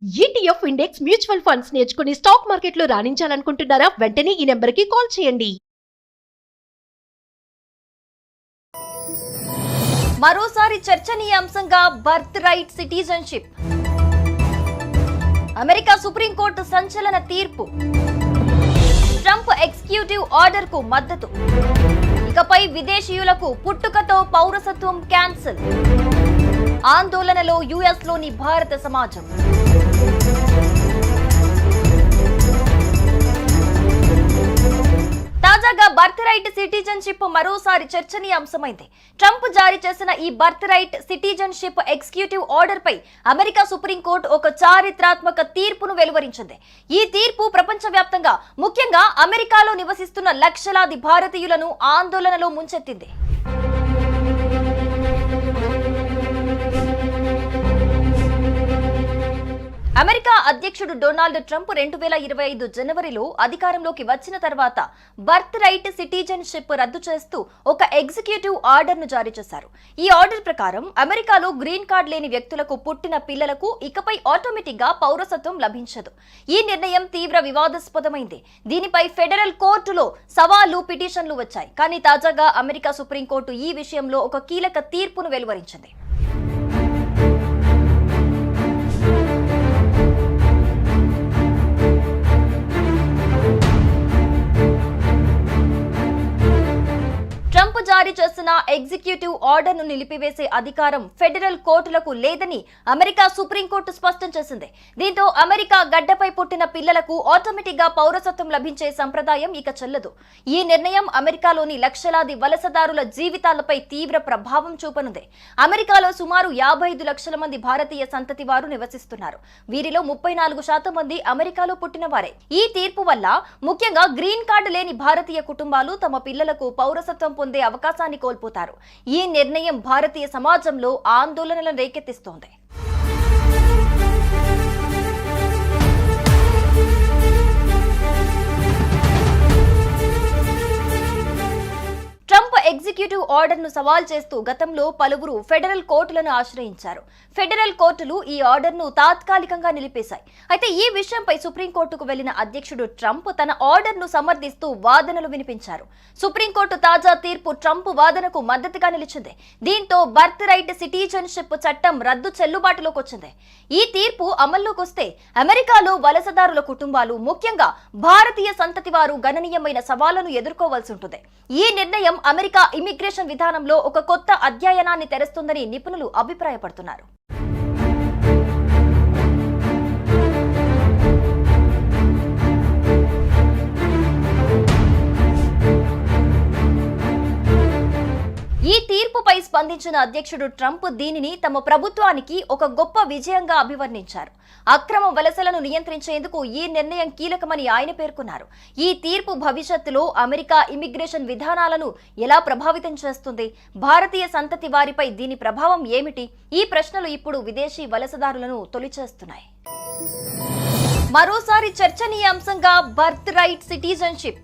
ETF index mutual funds నేర్చుకుని stock మార్కెట్లో రాణించాలనుకుంటున్నారా? వెంటనే ఈ నెంబర్కి కాల్ చేయండి. మరోసారి చర్చనీయాంశంగా birth right citizenship. America supreme court సంచలన తీర్పు. ట్రంప్ ఎగ్జిక్యూటివ్ ఆర్డర్ కు మద్దతు. ఇకపై విదేశీయులకు పుట్టుకతో పౌరసత్వం క్యాన్సిల్. ఆందోళనలో యుఎస్ లోని భారత సమాజం. తాజాగా బర్త్ రైట్ సిటిజన్షిప్ మరోసారి చర్చనీయాంశమైంది. ట్రంప్ జారీ చేసిన ఈ birth right citizenship executive order పై అమెరికా సుప్రీంకోర్టు ఒక చారిత్రాత్మక తీర్పును వెలువరించింది. ఈ తీర్పు ప్రపంచవ్యాప్తంగా, ముఖ్యంగా అమెరికాలో నివసిస్తున్న లక్షలాది భారతీయులను ఆందోళనలో ముంచెత్తింది. అమెరికా అధ్యక్షుడు డొనాల్డ్ ట్రంప్ 2025 జనవరిలో అధికారంలోకి వచ్చిన తర్వాత బర్త్ రైట్ సిటిజన్షిప్ రద్దు చేస్తూ ఒక ఎగ్జిక్యూటివ్ ఆర్డర్ ను జారీ చేశారు. ఈ ఆర్డర్ ప్రకారం అమెరికాలో గ్రీన్ కార్డ్ లేని వ్యక్తులకు పుట్టిన పిల్లలకు ఇకపై ఆటోమేటిక్ గా పౌరసత్వం లభించదు. ఈ నిర్ణయం తీవ్ర వివాదాస్పదమైంది. దీనిపై ఫెడరల్ కోర్టులో సవాలు, పిటిషన్లు వచ్చాయి. కానీ తాజాగా అమెరికా సుప్రీంకోర్టు ఈ విషయంలో ఒక కీలక తీర్పును వెలువరించింది. ట్రంప్ జారీ చేసిన ఎగ్జిక్యూటివ్ ఆర్డర్ ను నిలిపివేసే అధికారం ఫెడరల్ కోర్టులకు లేదని అమెరికా సుప్రీంకోర్టు స్పష్టం చేసింది. దీంతో అమెరికా గడ్డపై పుట్టిన పిల్లలకు ఆటోమేటిక్ గా పౌరసత్వం లభించే సంప్రదాయం ఇక చెల్లదు. ఈ నిర్ణయం అమెరికాలోని లక్షలాది వలసదారుల జీవితాలపై తీవ్ర ప్రభావం చూపనుంది. అమెరికాలో సుమారు 55 లక్షల మంది భారతీయ సంతతి వారు నివసిస్తున్నారు. వీరిలో 34% మంది అమెరికాలో పుట్టిన వారే. ఈ తీర్పు వల్ల ముఖ్యంగా గ్రీన్ కార్డు లేని భారతీయ కుటుంబాలు తమ పిల్లలకు పౌరసత్వం పొందే అవకాశాన్ని కోల్పోతారు. ఈ నిర్ణయం భారతీయ సమాజంలో ఆందోళనలను రేకెత్తిస్తోంది. ట్రంప్ ఎగ్జిక్యూటివ్ ఆర్డర్ ను సవాల్ చేస్తూ గతంలో పలువురు ఫెడరల్ కోర్టులను ఆశ్రయించారు. ఫెడరల్ కోర్టులు ఈ ఆర్డర్ ను తాత్కాలికంగా నిలిపేశాయి. అయితే ఈ విషయంపై సుప్రీంకోర్టుకు వెళ్లిన అధ్యక్షుడు ట్రంప్ తన ఆర్డర్ ను సమర్థిస్తూ వాదనలు వినిపించారు. సుప్రీంకోర్టు తాజా తీర్పు ట్రంప్ వాదనకు మద్దతుగా నిలిచింది. దీంతో బర్త్ రైట్ సిటిజన్షిప్ చట్టం రద్దు చెల్లుబాటులోకి వచ్చింది. ఈ తీర్పు అమల్లోకి వస్తే అమెరికాలో వలసదారుల కుటుంబాలు, ముఖ్యంగా భారతీయ సంతతి వారు గణనీయమైన సవాళ్లను ఎదుర్కోవాల్సి ఉంటుంది. ఈ నిర్ణయం అమెరికా ఇమిగ్రేషన్ విధానంలో ఒక కొత్త అధ్యాయనాన్ని తెరుస్తుందని నిపుణులు అభిప్రాయపడుతున్నారు. ఈ తీర్పుపై స్పందించిన అధ్యక్షుడు ట్రంప్ దీనిని తమ ప్రభుత్వానికి ఒక గొప్ప విజయంగా అభివర్ణించారు. అక్రమ వలసలను నియంత్రించేందుకు ఈ నిర్ణయం కీలకమని ఆయన పేర్కొన్నారు. ఈ తీర్పు భవిష్యత్తులో అమెరికా ఇమిగ్రేషన్ విధానాలను ఎలా ప్రభావితం చేస్తుంది? భారతీయ సంతతి వారిపై దీని ప్రభావం ఏమిటి? ఈ ప్రశ్నలు ఇప్పుడు విదేశీ వలసదారులను తొలిచేస్తున్నాయి. మరోసారి చర్చనీయాంశంగా birth right citizenship.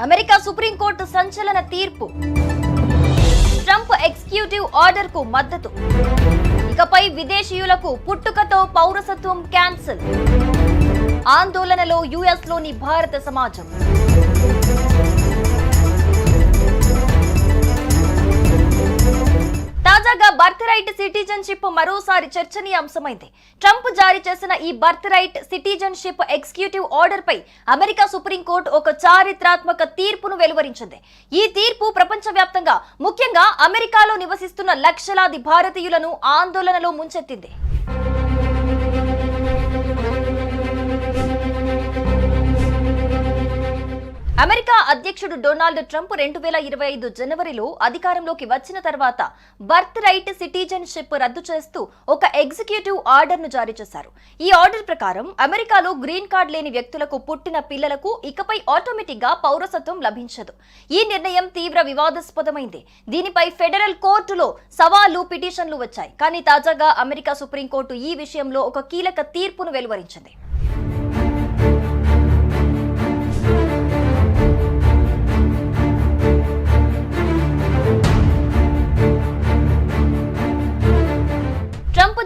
America supreme court సంచలన తీర్పు. ట్రంప్ ఎగ్జిక్యూటివ్ ఆర్డర్ కు మద్దతు. ఇకపై విదేశీయులకు పుట్టుకతో పౌరసత్వం క్యాన్సిల్. ఆందోళనలో యుఎస్ లోని భారత సమాజం. తాజాగా బర్త్ రైట్ సిటిజన్షిప్ మరోసారి చర్చనీయాంశమైంది. ట్రంప్ జారీ చేసిన ఈ birth right citizenship executive order పై అమెరికా సుప్రీంకోర్టు ఒక చారిత్రాత్మక తీర్పును వెలువరించింది. ఈ తీర్పు ప్రపంచవ్యాప్తంగా, ముఖ్యంగా అమెరికాలో నివసిస్తున్న లక్షలాది భారతీయులను ఆందోళనలో ముంచెత్తింది. అమెరికా అధ్యక్షుడు డొనాల్డ్ ట్రంప్ 2025 జనవరిలో అధికారంలోకి వచ్చిన తర్వాత బర్త్ రైట్ సిటిజన్షిప్ రద్దు చేస్తూ ఒక ఎగ్జిక్యూటివ్ ఆర్డర్ ను జారీ చేశారు. ఈ ఆర్డర్ ప్రకారం అమెరికాలో గ్రీన్ కార్డ్ లేని వ్యక్తులకు పుట్టిన పిల్లలకు ఇకపై ఆటోమేటిక్ గా పౌరసత్వం లభించదు. ఈ నిర్ణయం తీవ్ర వివాదాస్పదమైంది. దీనిపై ఫెడరల్ కోర్టులో సవాలు, పిటిషన్లు వచ్చాయి. కానీ తాజాగా అమెరికా సుప్రీంకోర్టు ఈ విషయంలో ఒక కీలక తీర్పును వెలువరించింది.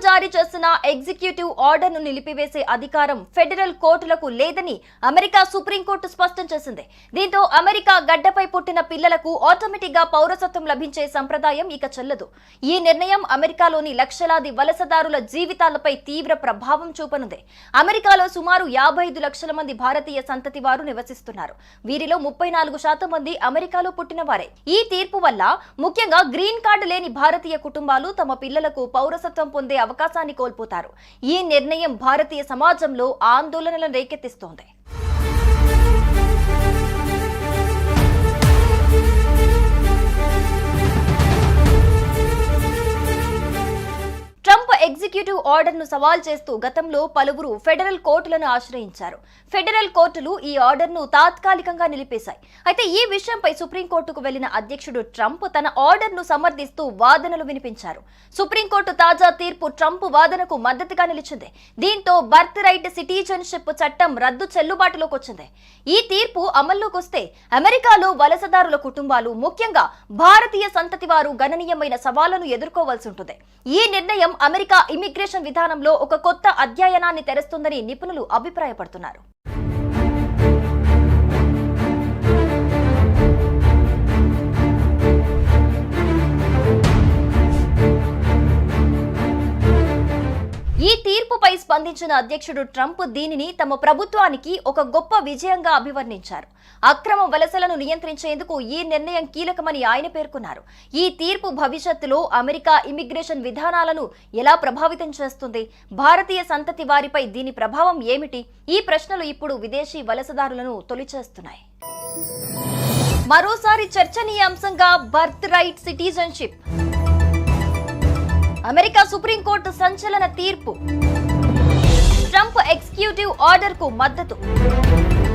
జారీ చేసిన ఎగ్జిక్యూటివ్ ఆర్డర్ను నిలిపివేసే అధికారం ఫెడరల్ కోర్టులకు లేదని అమెరికా సుప్రీంకోర్టు స్పష్టం చేసింది. దీంతో అమెరికా గడ్డపై పుట్టిన పిల్లలకు ఆటోమేటిక్ గా పౌరసత్వం లభించే సంప్రదాయం ఇక చెల్లదు. ఈ నిర్ణయం అమెరికాలోని లక్షలాది వలసదారుల జీవితాలపై తీవ్ర ప్రభావం చూపనుంది. అమెరికాలో సుమారు 55 లక్షల మంది భారతీయ సంతతి వారు నివసిస్తున్నారు. వీరిలో 34% మంది అమెరికాలో పుట్టిన వారే. ఈ తీర్పు వల్ల ముఖ్యంగా గ్రీన్ కార్డు లేని భారతీయ కుటుంబాలు తమ పిల్లలకు పౌరసత్వం పొందే అవకాశాన్ని కోల్పోతారు. ఈ నిర్ణయం భారతీయ సమాజంలో ఆందోళనలను రేకెత్తిస్తోంది. ట్రంప్ ఎగ్జిక్యూటివ్ ఆర్డర్ ను సవాల్ చేస్తూ గతంలో పలువురు ఫెడరల్ కోర్టులను ఆశ్రయించారు. ఫెడరల్ కోర్టులు ఈ ఆర్డర్ ను తాత్కాలికంగా నిలిపేశాయి. అయితే ఈ విషయంపై సుప్రీంకోర్టుకు వెళ్లిన అధ్యక్షుడు ట్రంప్ తన ఆర్డర్ ను సమర్థిస్తూ వాదనలు వినిపించారు. సుప్రీంకోర్టు తాజా తీర్పు ట్రంప్ వాదనకు మద్దతుగా నిలిచింది. దీంతో బర్త్ రైట్ సిటిజన్షిప్ చట్టం రద్దు చెల్లుబాటులోకి వచ్చింది. ఈ తీర్పు అమల్లోకి వస్తే అమెరికాలో వలసదారుల కుటుంబాలు, ముఖ్యంగా భారతీయ సంతతి వారు గణనీయమైన సవాళ్లను ఎదుర్కోవాల్సి ఉంటుంది. ఈ నిర్ణయం అమెరికా ఇమిగ్రేషన్ విధానంలో ఒక కొత్త అధ్యయనాన్ని తెరుస్తుందని నిపుణులు అభిప్రాయపడుతున్నారు. ఈ తీర్పుపై స్పందించిన అధ్యక్షుడు ట్రంప్ దీనిని తమ ప్రభుత్వానికి ఒక గొప్ప విజయంగా అభివర్ణించారు. అక్రమ వలసలను నియంత్రించేందుకు ఈ నిర్ణయం కీలకమని ఆయన పేర్కొన్నారు. ఈ తీర్పు భవిష్యత్తులో అమెరికా ఇమిగ్రేషన్ విధానాలను ఎలా ప్రభావితం చేస్తుంది? భారతీయ సంతతి వారిపై దీని ప్రభావం ఏమిటి? ఈ ప్రశ్నలు ఇప్పుడు విదేశీ వలసదారులను తొలిచేస్తున్నాయి. మరోసారి చర్చనీయాంశంగా birth right citizenship. America supreme court సంచలన తీర్పు. ట్రంప్ ఎగ్జిక్యూటివ్ ఆర్డర్ కు మద్దతు.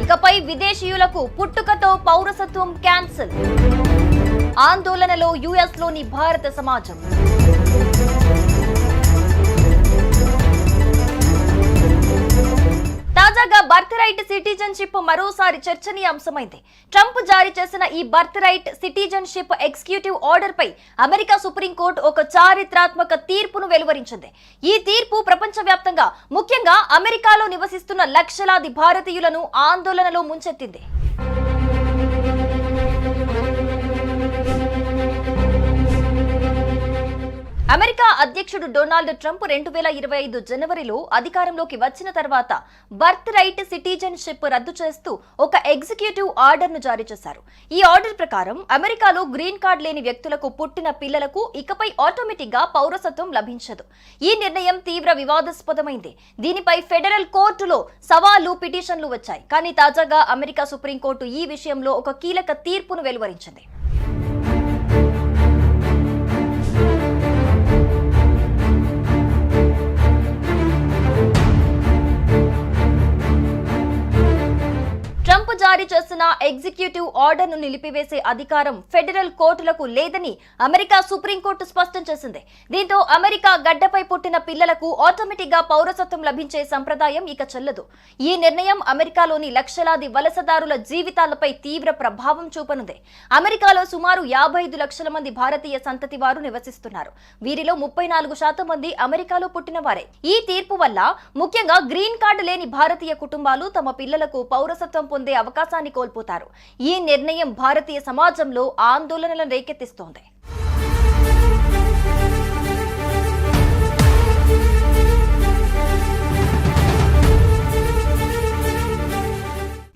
ఇకపై విదేశీయులకు పుట్టుకతో పౌరసత్వం క్యాన్సిల్. ఆందోళనలో యుఎస్ లోని భారత సమాజం. తాజాగా బర్త్ రైట్ సిటిజన్షిప్ మరోసారి చర్చనీయాంశమైంది. ట్రంప్ జారీ చేసిన ఈ birth right citizenship executive order పై అమెరికా సుప్రీంకోర్టు ఒక చారిత్రాత్మక తీర్పును వెలువరించింది. ఈ తీర్పు ప్రపంచవ్యాప్తంగా, ముఖ్యంగా అమెరికాలో నివసిస్తున్న లక్షలాది భారతీయులను ఆందోళనలో ముంచెత్తింది. అమెరికా అధ్యక్షుడు డొనాల్డ్ ట్రంప్ 2025 జనవరిలో అధికారంలోకి వచ్చిన తర్వాత బర్త్ రైట్ సిటిజన్షిప్ రద్దు చేస్తూ ఒక ఎగ్జిక్యూటివ్ ఆర్డర్ ను జారీ చేశారు. ఈ ఆర్డర్ ప్రకారం అమెరికాలో గ్రీన్ కార్డ్ లేని వ్యక్తులకు పుట్టిన పిల్లలకు ఇకపై ఆటోమేటిక్ గా పౌరసత్వం లభించదు. ఈ నిర్ణయం తీవ్ర వివాదాస్పదమైంది. దీనిపై ఫెడరల్ కోర్టులో సవాళ్లు, పిటిషన్లు వచ్చాయి. కానీ తాజాగా అమెరికా సుప్రీంకోర్టు ఈ విషయంలో ఒక కీలక తీర్పును వెలువరించింది. ట్రంప్ జారీ చేసిన ఎగ్జిక్యూటివ్ ఆర్డర్ ను నిలిపివేసే అధికారం ఫెడరల్ కోర్టులకు లేదని అమెరికా సుప్రీంకోర్టు స్పష్టం చేసింది. దీంతో అమెరికా గడ్డపై పుట్టిన పిల్లలకు ఆటోమేటిక్ గా పౌరసత్వం లభించే సంప్రదాయం ఇక చెల్లదు. ఈ నిర్ణయం అమెరికాలోని లక్షలాది వలసదారుల జీవితాలపై తీవ్ర ప్రభావం చూపనుంది. అమెరికాలో సుమారు 55 లక్షల మంది భారతీయ సంతతి వారు నివసిస్తున్నారు. వీరిలో 34% మంది అమెరికాలో పుట్టిన వారే. ఈ తీర్పు వల్ల ముఖ్యంగా గ్రీన్ కార్డు లేని భారతీయ కుటుంబాలు తమ పిల్లలకు పౌరసత్వం పొందే అవకాశాన్ని కోల్పోతారు. ఈ నిర్ణయం భారతీయ సమాజంలో ఆందోళనలను రేకెత్తిస్తోంది.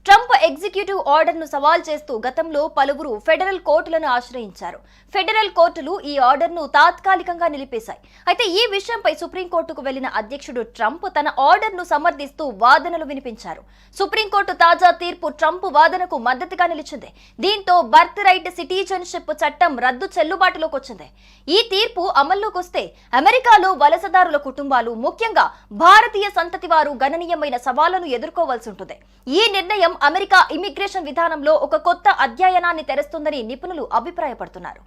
ట్రంప్ ఎగ్జిక్యూటివ్ ఆర్డర్ ను సవాల్ చేస్తూ గతంలో పలువురు ఫెడరల్ కోర్టులను ఆశ్రయించారు. ఫెడరల్ కోర్టులు ఈ ఆర్డర్ ను తాత్కాలికంగా నిలిపేశాయి. అయితే ఈ విషయంపై సుప్రీంకోర్టుకు వెళ్లిన అధ్యక్షుడు ట్రంప్ తన ఆర్డర్ ను సమర్థిస్తూ వాదనలు వినిపించారు. సుప్రీంకోర్టు తాజా తీర్పు ట్రంప్ వాదనకు మద్దతుగా నిలిచింది. దీంతో బర్త్ రైట్ సిటిజన్షిప్ చట్టం రద్దు చెల్లుబాటులోకి వచ్చింది. ఈ తీర్పు అమల్లోకి వస్తే అమెరికాలో వలసదారుల కుటుంబాలు, ముఖ్యంగా భారతీయ సంతతి వారు గణనీయమైన సవాళ్లను ఎదుర్కోవాల్సి ఉంటుంది. ఈ నిర్ణయం అమెరికా ఇమిగ్రేషన్ విధానంలో ఒక కొత్త అధ్యయనాన్ని తెరుస్తుందని నిపుణులు అభిప్రాయపడుతున్నారు.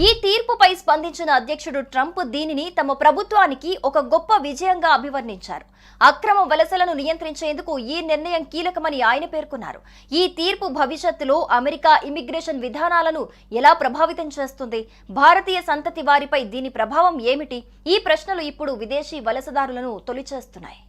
ఈ తీర్పు తీర్పుపై స్పందించిన అధ్యక్షుడు ట్రంప్ దీనిని తమ ప్రభుత్వానికి ఒక గొప్ప విజయంగా అభివర్ణించారు. అక్రమ వలసలను నియంత్రించేందుకు ఈ నిర్ణయం కీలకమని ఆయన పేర్కొన్నారు. ఈ తీర్పు భవిష్యత్తులో అమెరికా ఇమిగ్రేషన్ విధానాలను ఎలా ప్రభావితం చేస్తుంది? భారతీయ సంతతి వారిపై దీని ప్రభావం ఏమిటి? ఈ ప్రశ్నలు ఇప్పుడు విదేశీ వలసదారులను తొలిచేస్తున్నాయి.